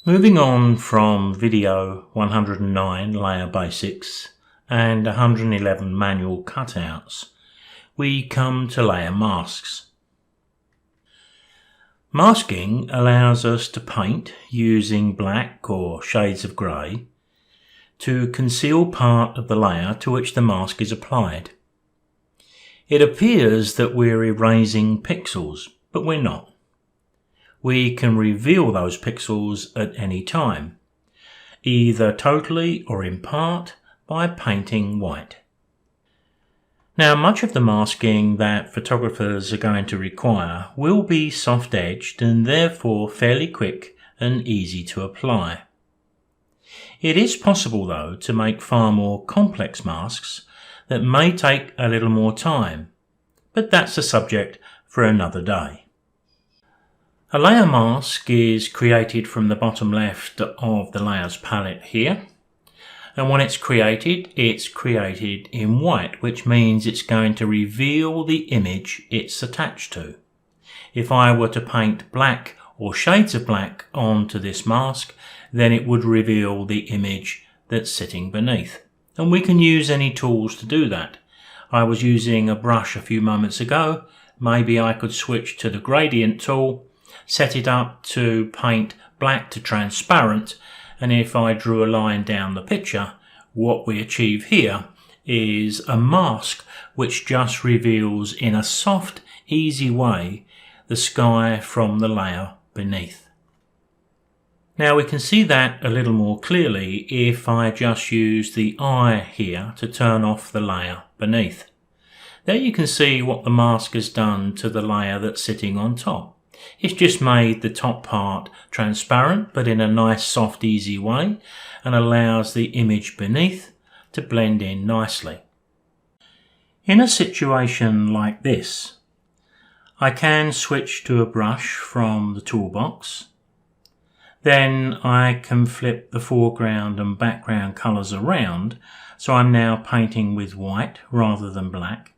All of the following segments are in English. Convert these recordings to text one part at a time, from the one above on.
Moving on from video 109 layer basics and 111 manual cutouts, we come to layer masks. Masking allows us to paint using black or shades of grey to conceal part of the layer to which the mask is applied. It appears that we're erasing pixels, but we're not. We can reveal those pixels at any time, either totally or in part by painting white. Now, much of the masking that photographers are going to require will be soft-edged and therefore fairly quick and easy to apply. It is possible, though, to make far more complex masks that may take a little more time, but that's a subject for another day. A layer mask is created from the bottom left of the layers palette here, and when it's created in white, which means it's going to reveal the image it's attached to. If I were to paint black or shades of black onto this mask, then it would reveal the image that's sitting beneath. And we can use any tools to do that. I was using a brush a few moments ago. Maybe I could switch to the gradient tool, set it up to paint black to transparent, and if I drew a line down the picture, what we achieve here is a mask which just reveals in a soft, easy way the sky from the layer beneath. Now we can see that a little more clearly if I just use the eye here to turn off the layer beneath. There you can see what the mask has done to the layer that's sitting on top. It's just made the top part transparent, but in a nice, soft, easy way, and allows the image beneath to blend in nicely. In a situation like this, I can switch to a brush from the toolbox. Then I can flip the foreground and background colours around, so I'm now painting with white rather than black.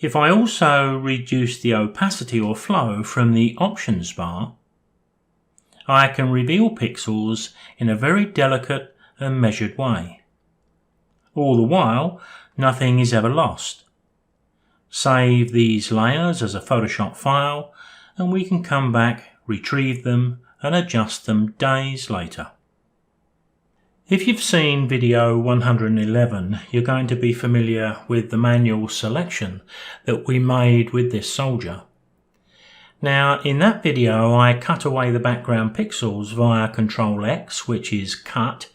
If I also reduce the opacity or flow from the options bar, I can reveal pixels in a very delicate and measured way. All the while, nothing is ever lost. Save these layers as a Photoshop file, and we can come back, retrieve them, and adjust them days later. If you've seen video 111, you're going to be familiar with the manual selection that we made with this soldier. Now, in that video, I cut away the background pixels via Ctrl X, which is cut,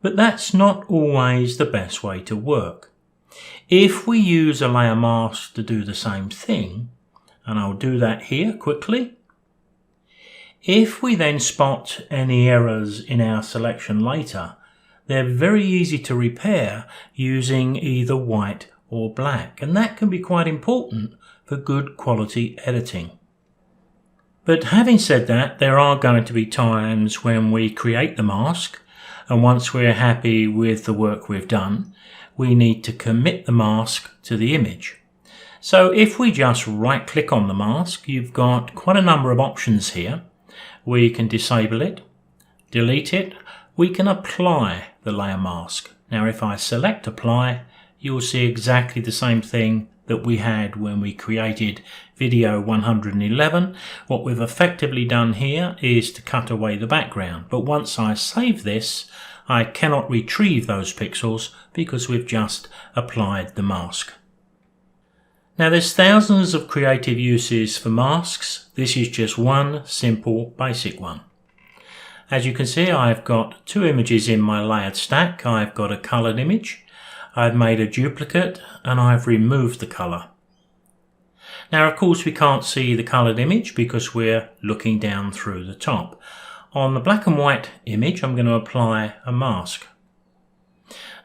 but that's not always the best way to work. If we use a layer mask to do the same thing, and I'll do that here quickly, if we then spot any errors in our selection later, they're very easy to repair using either white or black, and that can be quite important for good quality editing. But having said that, there are going to be times when we create the mask, and once we're happy with the work we've done, we need to commit the mask to the image. So if we just right-click on the mask, you've got quite a number of options here. We can disable it, delete it, we can apply the layer mask. Now if I select apply, you'll see exactly the same thing that we had when we created video 111. What we've effectively done here is to cut away the background, but once I save this, I cannot retrieve those pixels because we've just applied the mask. Now there's thousands of creative uses for masks. This is just one simple basic one. As you can see, I've got two images in my layered stack. I've got a coloured image, I've made a duplicate, and I've removed the colour. Now of course we can't see the coloured image because we're looking down through the top. On the black and white image, I'm going to apply a mask.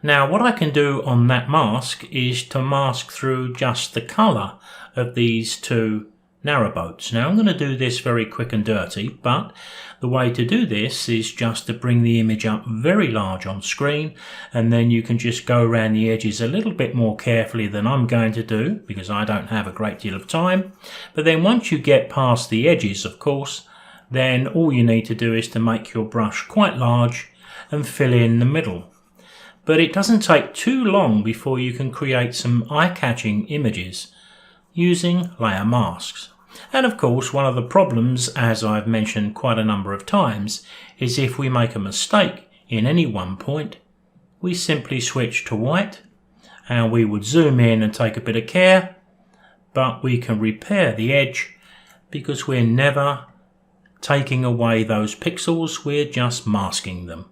Now what I can do on that mask is to mask through just the colour of these two narrowboats. Now I'm going to do this very quick and dirty, but the way to do this is just to bring the image up very large on screen, and then you can just go around the edges a little bit more carefully than I'm going to do because I don't have a great deal of time. But then once you get past the edges, of course, then all you need to do is to make your brush quite large and fill in the middle. But it doesn't take too long before you can create some eye-catching images using layer masks. And of course, one of the problems, as I've mentioned quite a number of times, is if we make a mistake in any one point, we simply switch to white and we would zoom in and take a bit of care, but we can repair the edge because we're never taking away those pixels, we're just masking them.